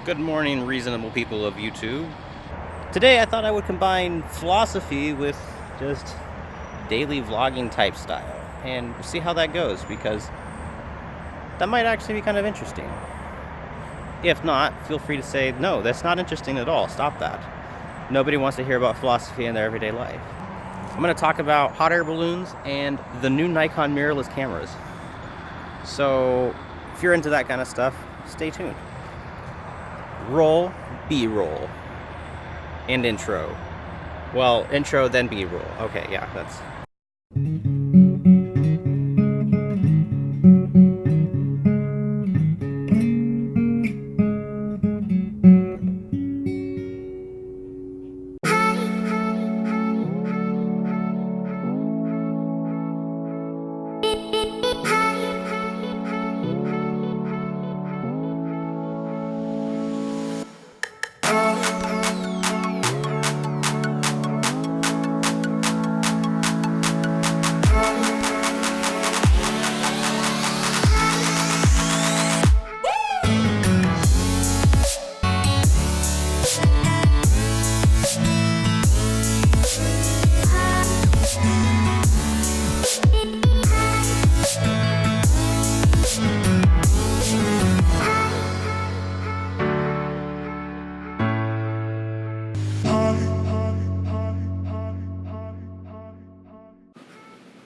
Good morning, reasonable people of YouTube. Today I thought I would combine philosophy with just daily vlogging type style and see how that goes, because that might actually be kind of interesting. If not, feel free to say, no, that's not interesting at all, stop that. Nobody wants to hear about philosophy in their everyday life. I'm going to talk about hot air balloons and the new Nikon mirrorless cameras. So if you're into that kind of stuff, stay tuned. Roll, B-roll, and intro. Well, intro, then B-roll. Okay, yeah, that's...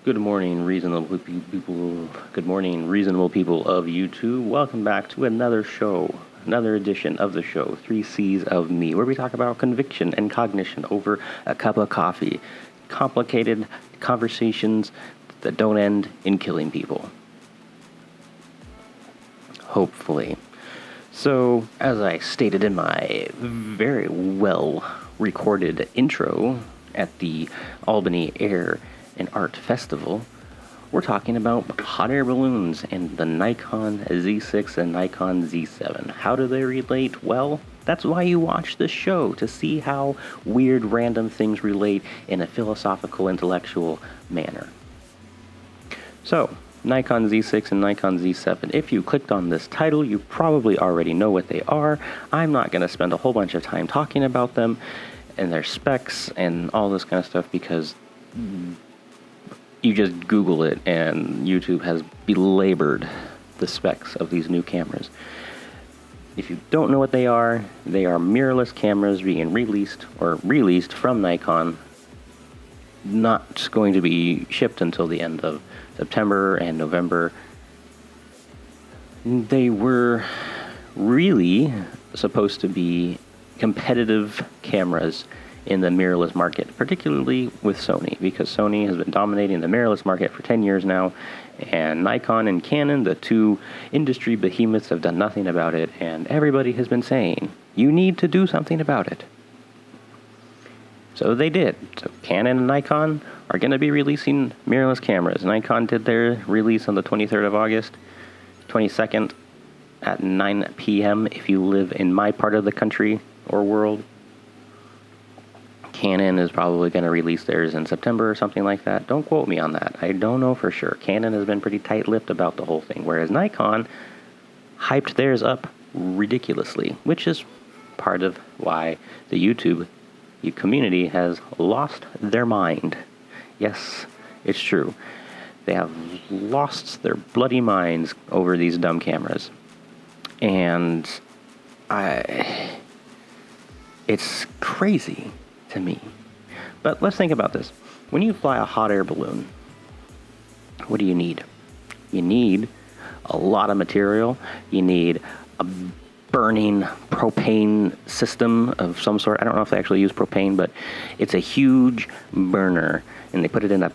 Good morning, reasonable people. Good morning, reasonable people of YouTube. Welcome back to another show, another edition of the show, 3 C's of Me, where we talk about conviction and cognition over a cup of coffee. Complicated conversations that don't end in killing people. Hopefully. So, as I stated in my very well recorded intro at the Albany Air and Art Festival, we're talking about hot air balloons and the Nikon Z6 and Nikon Z7. How do they relate? Well, that's why you watch this show, to see how weird random things relate in a philosophical, intellectual manner. So, Nikon Z6 and Nikon Z7. If you clicked on this title, you probably already know what they are. I'm not going to spend a whole bunch of time talking about them and their specs and all this kind of stuff, because you just Google it and YouTube has belabored the specs of these new cameras. If you don't know what they are mirrorless cameras being released from Nikon, not going to be shipped until the end of September and November. They were really supposed to be competitive cameras in the mirrorless market, particularly with Sony, because Sony has been dominating the mirrorless market for 10 years now, and Nikon and Canon, the two industry behemoths, have done nothing about it, and everybody has been saying, you need to do something about it. So they did. So Canon and Nikon are going to be releasing mirrorless cameras. Nikon did their release on the 23rd of August, 22nd at 9 p.m. if you live in my part of the country or world. Canon is probably going to release theirs in September or something like that. Don't quote me on that. I don't know for sure. Canon has been pretty tight-lipped about the whole thing, whereas Nikon hyped theirs up ridiculously, which is part of why the YouTube community has lost their mind. Yes, it's true. They have lost their bloody minds over these dumb cameras. And it's crazy to me. But let's think about this. When you fly a hot air balloon, what do you need? You need a lot of material. You need a burning propane system of some sort. I don't know if they actually use propane, but it's a huge burner, and they put it in a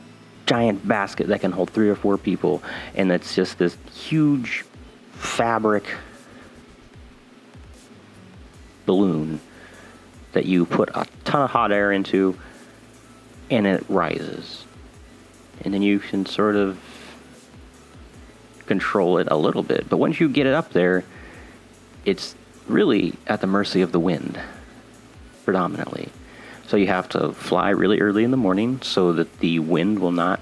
giant basket that can hold 3 or 4 people, and it's just this huge fabric balloon that you put a ton of hot air into, and it rises. And then you can sort of control it a little bit. But once you get it up there, it's really at the mercy of the wind, predominantly. So you have to fly really early in the morning so that the wind will not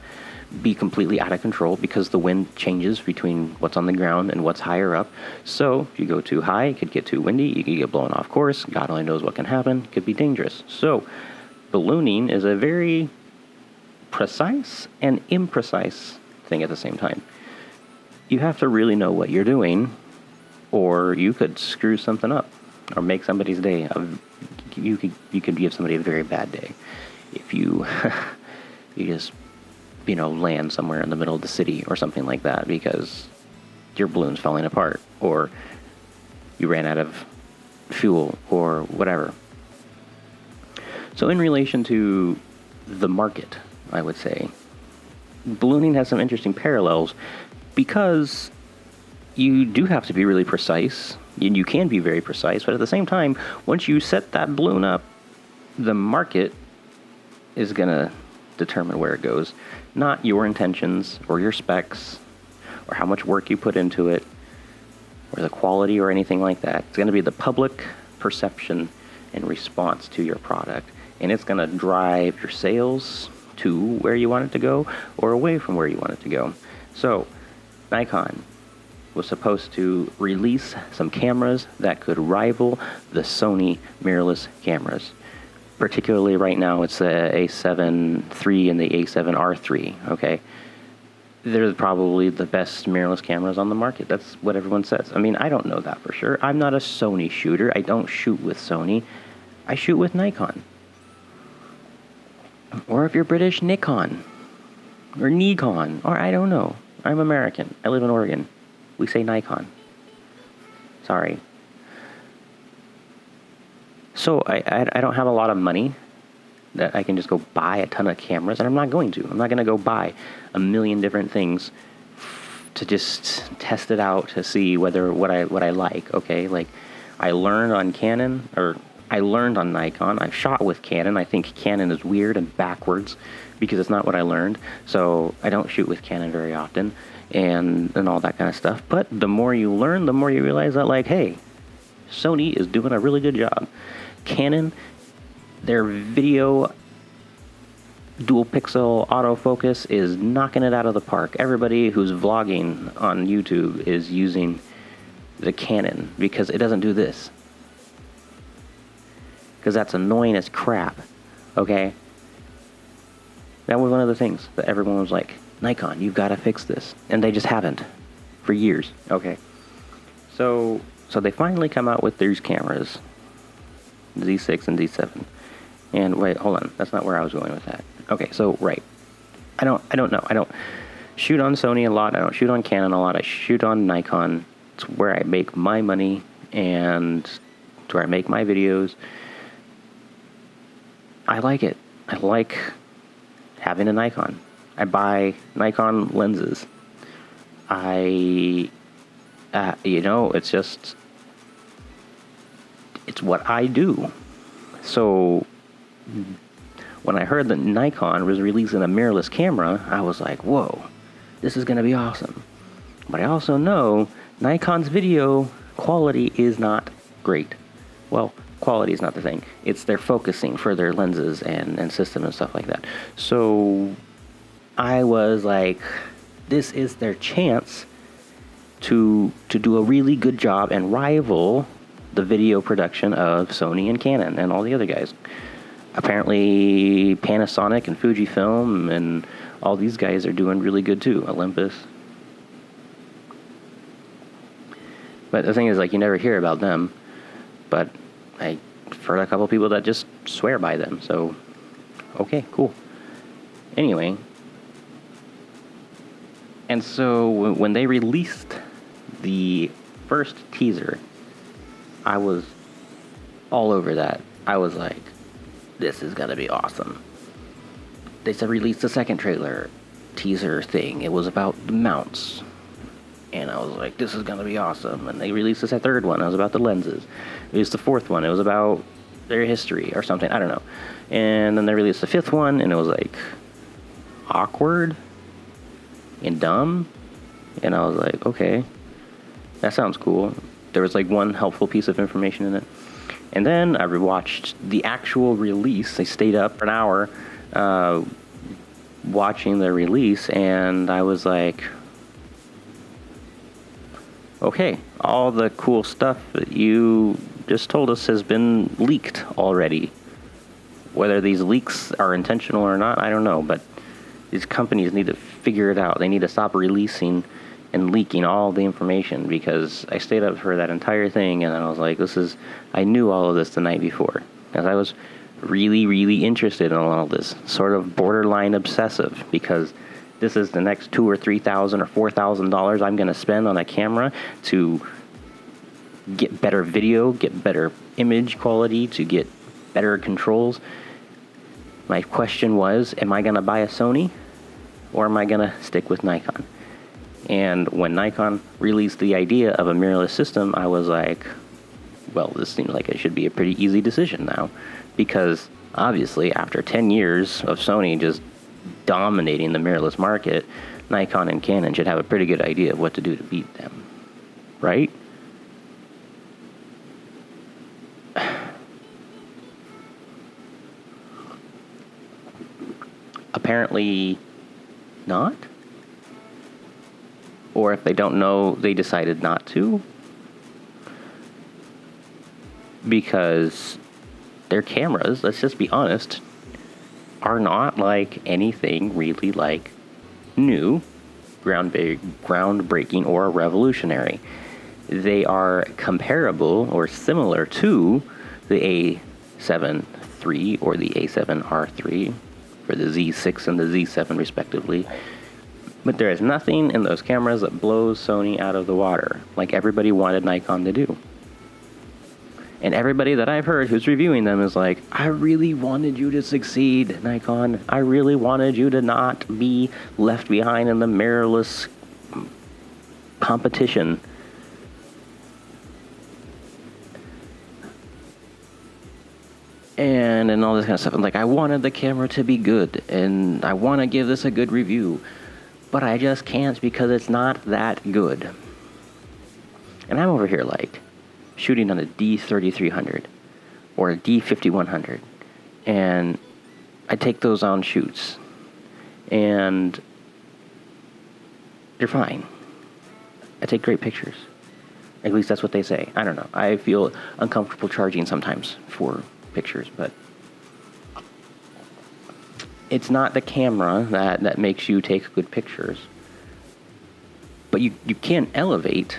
be completely out of control because the wind changes between what's on the ground and what's higher up. So if you go too high, it could get too windy, you could get blown off course, God only knows what can happen, it could be dangerous. So ballooning is a very precise and imprecise thing at the same time. You have to really know what you're doing, or you could screw something up or make somebody's day. You could give somebody a very bad day if you you just land somewhere in the middle of the city or something like that because your balloon's falling apart, or you ran out of fuel or whatever. So in relation to the market, I would say ballooning has some interesting parallels because you do have to be really precise, and you can be very precise, but at the same time, once you set that balloon up, the market is going to determine where it goes, not your intentions or your specs or how much work you put into it or the quality or anything like that. It's going to be the public perception and response to your product, and it's going to drive your sales to where you want it to go or away from where you want it to go. So Nikon was supposed to release some cameras that could rival the Sony mirrorless cameras. Particularly right now, it's the A7 III and the A7R III, okay? They're probably the best mirrorless cameras on the market. That's what everyone says. I mean, I don't know that for sure. I'm not a Sony shooter. I don't shoot with Sony. I shoot with Nikon. Or if you're British, Nikon. Or Nikon. Or I don't know. I'm American. I live in Oregon. We say Nikon. Sorry. So I don't have a lot of money that I can just go buy a ton of cameras, and I'm not going to. I'm not going to go buy a million different things to just test it out to see what I like. Okay, like I learned on Canon, or I learned on Nikon. I've shot with Canon. I think Canon is weird and backwards because it's not what I learned. So I don't shoot with Canon very often, and all that kind of stuff. But the more you learn, the more you realize that, like, hey, Sony is doing a really good job. Canon, their video dual pixel autofocus is knocking it out of the park. Everybody who's vlogging on YouTube is using the Canon because it doesn't do this. Because that's annoying as crap, okay? That was one of the things that everyone was like, Nikon, you've got to fix this. And they just haven't for years, okay? So they finally come out with these cameras, Z6 and Z7. And wait, hold on. That's not where I was going with that. Okay, so right. I don't know. I don't shoot on Sony a lot. I don't shoot on Canon a lot. I shoot on Nikon. It's where I make my money and it's where I make my videos. I like it. I like having a Nikon. I buy Nikon lenses. It's just, it's what I do. So when I heard that Nikon was releasing a mirrorless camera, I was like, whoa, this is going to be awesome. But I also know Nikon's video quality is not great. Well, quality is not the thing. It's their focusing for their lenses and system and stuff like that. So I was like, this is their chance to do a really good job and rival the video production of Sony and Canon and all the other guys. Apparently Panasonic and Fujifilm and all these guys are doing really good too. Olympus. But the thing is, like, you never hear about them. But I've heard a couple people that just swear by them. So, okay, cool. Anyway. And so when they released the first teaser, I was all over that. I was like, this is gonna be awesome. They said release the second trailer teaser thing. It was about the mounts. And I was like, this is gonna be awesome. And they released this third one. It was about the lenses. It was the fourth one. It was about their history or something. I don't know. And then they released the fifth one, and it was like awkward and dumb. And I was like, okay, that sounds cool. There was like one helpful piece of information in it. And then I rewatched the actual release. They stayed up for an hour watching the release, and I was like, okay, all the cool stuff that you just told us has been leaked already. Whether these leaks are intentional or not, I don't know, but these companies need to figure it out. They need to stop releasing and leaking all the information, because I stayed up for that entire thing, and I was like, I knew all of this the night before, because I was really, really interested in all of this, sort of borderline obsessive, because this is the next $2,000 or $3,000 or $4,000 I'm going to spend on a camera to get better video, get better image quality, to get better controls. My question was, am I going to buy a Sony, or am I going to stick with Nikon? And when Nikon released the idea of a mirrorless system, I was like, well, this seems like it should be a pretty easy decision now, because obviously after 10 years of Sony just dominating the mirrorless market, Nikon and Canon should have a pretty good idea of what to do to beat them, right? Apparently not. Or if they don't know, they decided not to. Because their cameras, let's just be honest, are not like anything really like new, groundbreaking, or revolutionary. They are comparable or similar to the A7 III or the A7R3, or the Z6 and the Z7 respectively. But there is nothing in those cameras that blows Sony out of the water, like everybody wanted Nikon to do. And everybody that I've heard who's reviewing them is like, I really wanted you to succeed, Nikon. I really wanted you to not be left behind in the mirrorless competition. And all this kind of stuff. And like, I wanted the camera to be good, and I want to give this a good review, but I just can't because it's not that good. And I'm over here like shooting on a D3300 or a D5100, and I take those on shoots, and they're fine. I take great pictures. At least that's what they say. I don't know. I feel uncomfortable charging sometimes for pictures, but it's not the camera that makes you take good pictures. But you can elevate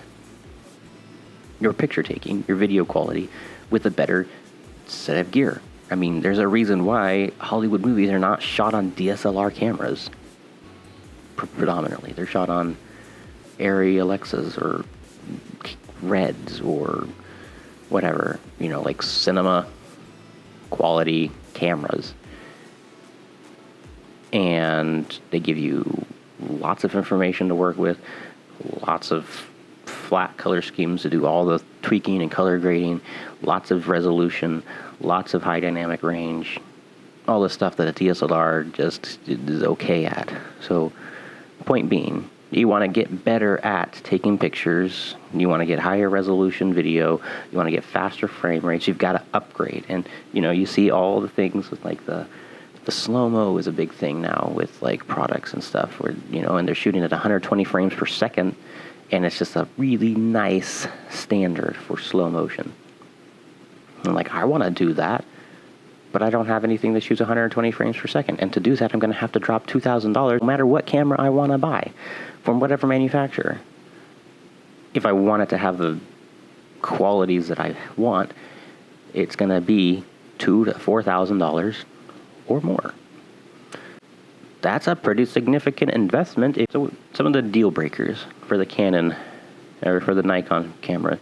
your picture taking, your video quality, with a better set of gear. I mean, there's a reason why Hollywood movies are not shot on DSLR cameras predominantly. They're shot on Arri Alexas or Reds or whatever, like cinema quality cameras. And they give you lots of information to work with, lots of flat color schemes to do all the tweaking and color grading, lots of resolution, lots of high dynamic range, all the stuff that a DSLR just is okay at. So, point being, you want to get better at taking pictures, you want to get higher resolution video, you want to get faster frame rates, you've got to upgrade. And, you see all the things with like the slow-mo is a big thing now with like products and stuff where, and they're shooting at 120 frames per second, and it's just a really nice standard for slow motion. I'm like, I want to do that, but I don't have anything that shoots 120 frames per second. And to do that, I'm going to have to drop $2,000 no matter what camera I want to buy from whatever manufacturer. If I want it to have the qualities that I want, it's going to be $2,000 to $4,000 or more. That's a pretty significant investment. So some of the deal breakers for the Canon or for the Nikon camera: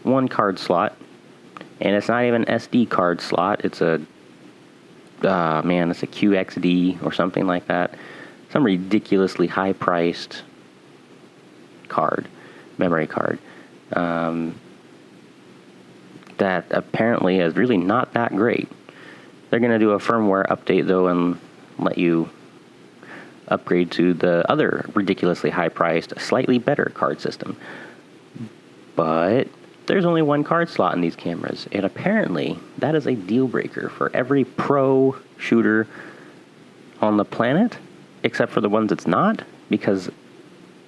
one card slot, and it's not even an SD card slot. It's it's a QXD or something like that. Some ridiculously high-priced memory card, that apparently is really not that great. They're going to do a firmware update, though, and let you upgrade to the other ridiculously high-priced, slightly better card system. But there's only one card slot in these cameras, and apparently that is a deal breaker for every pro shooter on the planet except for the ones it's not, because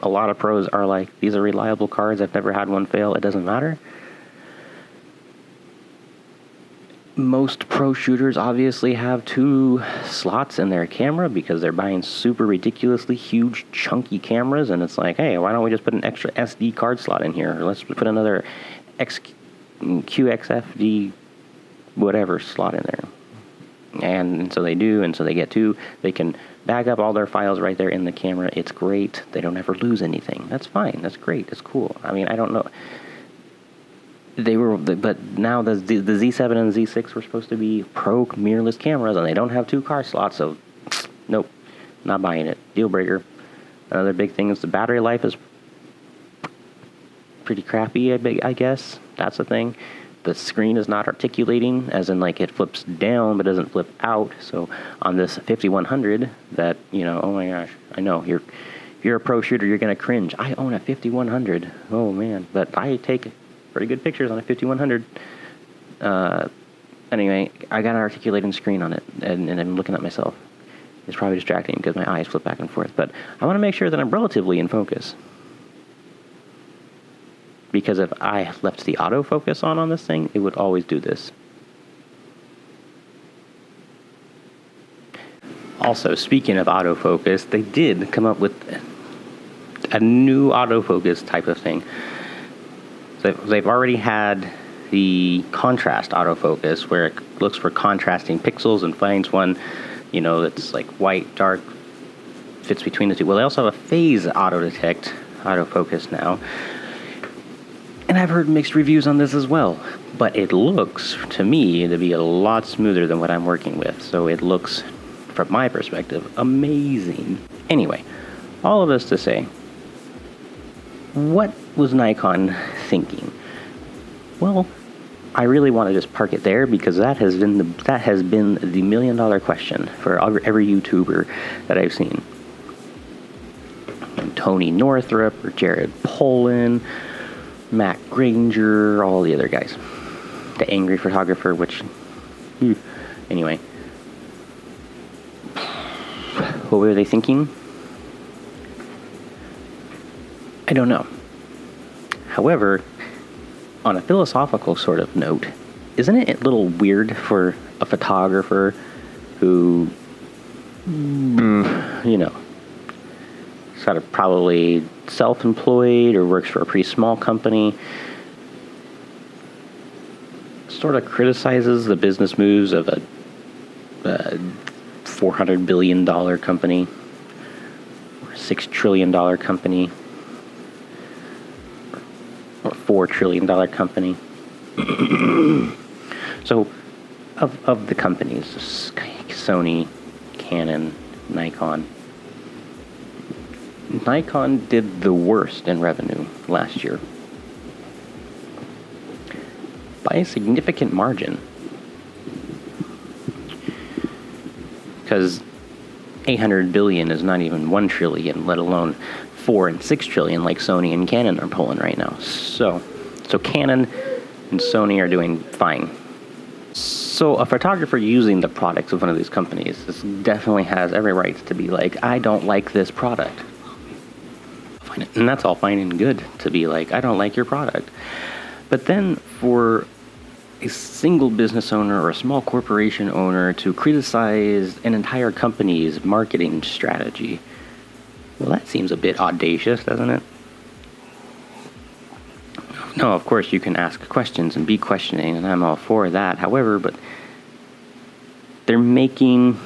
a lot of pros are like, these are reliable cards, I've never had one fail, it doesn't matter. Most pro shooters obviously have 2 slots in their camera because they're buying super ridiculously huge, chunky cameras, and it's like, hey, why don't we just put an extra SD card slot in here? Or let's put another QXFD whatever slot in there. And so they do, and so they get 2. They can back up all their files right there in the camera. It's great. They don't ever lose anything. That's fine. That's great. It's cool. I mean, I don't know. But now the Z7 and Z6 were supposed to be pro mirrorless cameras, and they don't have 2 card slots, so nope, not buying it. Deal breaker. Another big thing is the battery life is pretty crappy, I guess. That's the thing. The screen is not articulating, as in like it flips down but doesn't flip out. So on this 5100, that, you know, oh my gosh, I know if you're a pro shooter, you're gonna cringe. I own a 5100. Oh man, but I take pretty good pictures on a 5100. Anyway, I got an articulating screen on it, and I'm looking at myself. It's probably distracting because my eyes flip back and forth, but I want to make sure that I'm relatively in focus. Because if I left the autofocus on this thing, it would always do this. Also, speaking of autofocus, they did come up with a new autofocus type of thing. So they've already had the contrast autofocus, where it looks for contrasting pixels and finds one, you know, that's like white, dark, fits between the two. Well, they also have a phase autofocus now. And I've heard mixed reviews on this as well. But it looks, to me, to be a lot smoother than what I'm working with. So it looks, from my perspective, amazing. Anyway, all of this to say, what was Nikon thinking? Well, I really want to just park it there, because that has been the million-dollar question for every YouTuber that I've seen. And Tony Northrup, or Jared Polin, Matt Granger, all the other guys. The angry photographer, which, anyway. What were they thinking? I don't know. However, on a philosophical sort of note, isn't it a little weird for a photographer who, you know, sort of probably self-employed or works for a pretty small company, sort of criticizes the business moves of a $400 billion company or $6 trillion company or $4 trillion company? So of the companies, Sony, Canon, Nikon did the worst in revenue last year by a significant margin, because 800 billion is not even 1 trillion, let alone 4 and 6 trillion like Sony and Canon are pulling right now. So Canon and Sony are doing fine. So a photographer using the products of one of these companies definitely has every right to be like, I don't like this product. And that's all fine and good to be like, I don't like your product. But then for a single business owner or a small corporation owner to criticize an entire company's marketing strategy, well, that seems a bit audacious, doesn't it? No, of course you can ask questions and be questioning, and I'm all for that. However, but they're making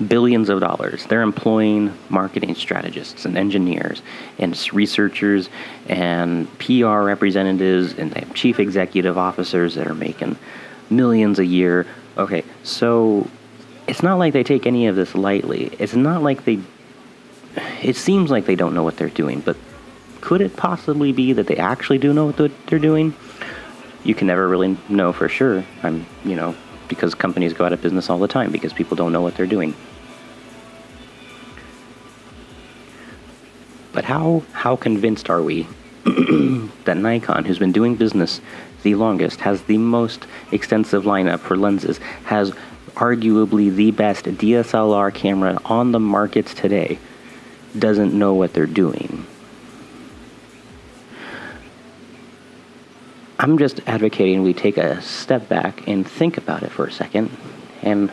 billions of dollars. They're employing marketing strategists and engineers and researchers and PR representatives, and they have chief executive officers that are making millions a year. Okay, so it's not like they take any of this lightly. It's not like it seems like they don't know what they're doing, but could it possibly be that they actually do know what they're doing? You can never really know for sure. Because companies go out of business all the time because people don't know what they're doing. But how convinced are we that Nikon, who's been doing business the longest, has the most extensive lineup for lenses, has arguably the best DSLR camera on the markets today, doesn't know what they're doing. I'm just advocating we take a step back and think about it for a second, and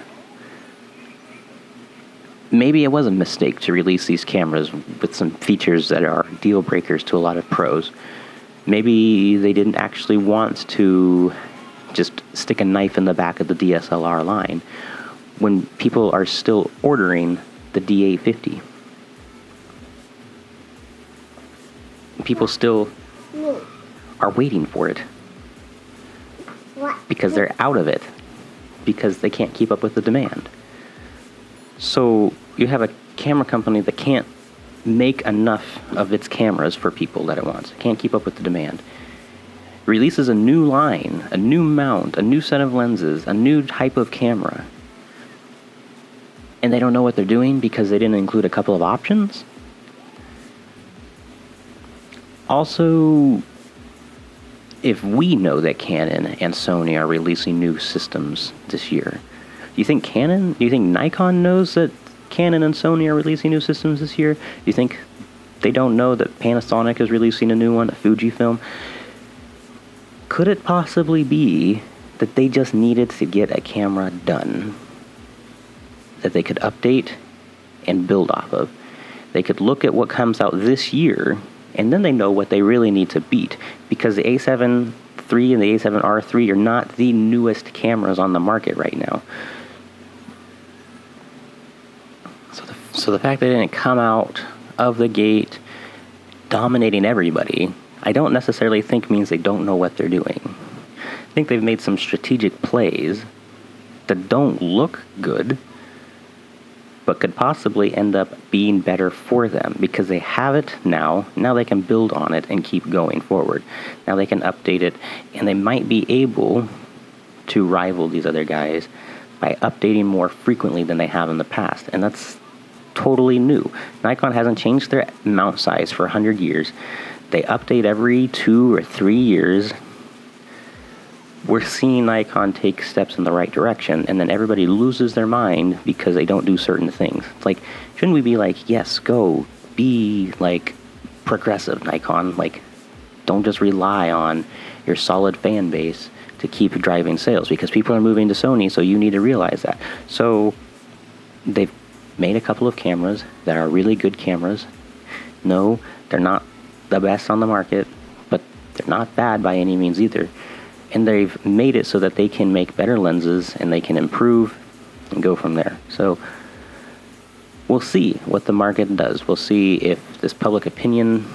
maybe it was a mistake to release these cameras with some features that are deal breakers to a lot of pros. Maybe they didn't actually want to just stick a knife in the back of the DSLR line when people are still ordering the D850. People still are waiting for it because they're out of it, because they can't keep up with the demand. So you have a camera company that can't make enough of its cameras for people that it wants, can't keep up with the demand, releases a new line, a new mount, a new set of lenses, a new type of camera, and they don't know what they're doing because they didn't include a couple of options. Also, if we know that Canon and Sony are releasing new systems this year, do you think Nikon knows that Canon and Sony are releasing new systems this year? Do you think they don't know that Panasonic is releasing a new one, a Fujifilm? Could it possibly be that they just needed to get a camera done that they could update and build off of? They could look at what comes out this year, and then they know what they really need to beat, because the A7 III and the A7R III are not the newest cameras on the market right now. So the fact that they didn't come out of the gate dominating everybody, I don't necessarily think means they don't know what they're doing. I think they've made some strategic plays that don't look good, but could possibly end up being better for them because they have it now. Now they can build on it and keep going forward. Now they can update it, and they might be able to rival these other guys by updating more frequently than they have in the past, and that's totally new. Nikon hasn't changed their mount size for 100 years. They update every 2 or 3 years. We're seeing Nikon take steps in the right direction, and then everybody loses their mind because they don't do certain things. It's like, shouldn't we be like, yes, go, be like progressive, Nikon? Like, don't just rely on your solid fan base to keep driving sales, because people are moving to Sony, so you need to realize that. So they've made a couple of cameras that are really good cameras. No, they're not the best on the market, but they're not bad by any means either. And they've made it so that they can make better lenses and they can improve and go from there. So we'll see what the market does. We'll see if this public opinion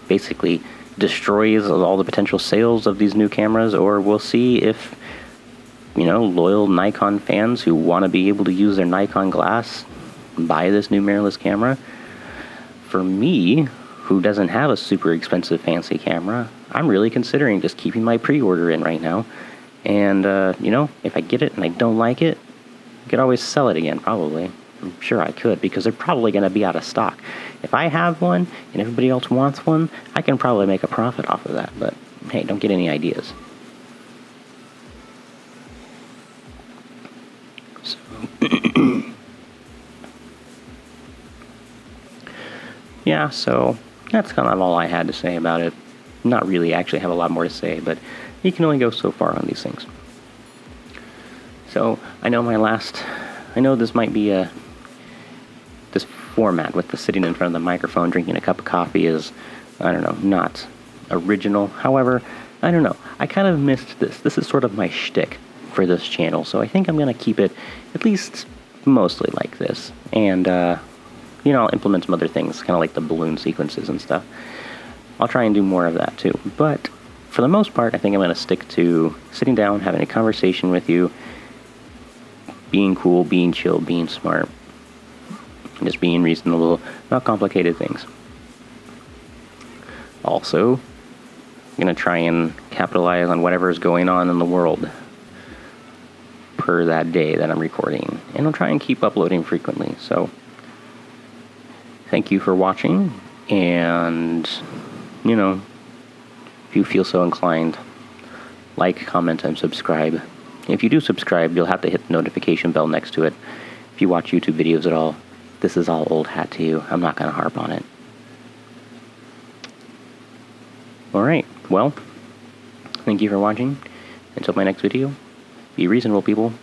basically destroys all the potential sales of these new cameras, or we'll see if, loyal Nikon fans who want to be able to use their Nikon glass buy this new mirrorless camera. For me, who doesn't have a super expensive fancy camera, I'm really considering just keeping my pre-order in right now. And, if I get it and I don't like it, I could always sell it again, probably. I'm sure I could, because they're probably going to be out of stock. If I have one and everybody else wants one, I can probably make a profit off of that. But, hey, don't get any ideas. So yeah, so that's kind of all I had to say about it. Not really actually have a lot more to say, but you can only go so far on these things. So I know this might be this format with the sitting in front of the microphone drinking a cup of coffee is, not original. However, I don't know, I kind of missed this. This is sort of my shtick for this channel, so I think I'm going to keep it at least mostly like this. And, I'll implement some other things, kind of like the balloon sequences and stuff. I'll try and do more of that too. But for the most part, I think I'm going to stick to sitting down, having a conversation with you, being cool, being chill, being smart, just being reasonable, not complicated things. Also, I'm going to try and capitalize on whatever is going on in the world per that day that I'm recording. And I'll try and keep uploading frequently. So, thank you for watching, and, if you feel so inclined, like, comment, and subscribe. If you do subscribe, you'll have to hit the notification bell next to it. If you watch YouTube videos at all, this is all old hat to you. I'm not going to harp on it. Alright, well, thank you for watching. Until my next video, be reasonable, people.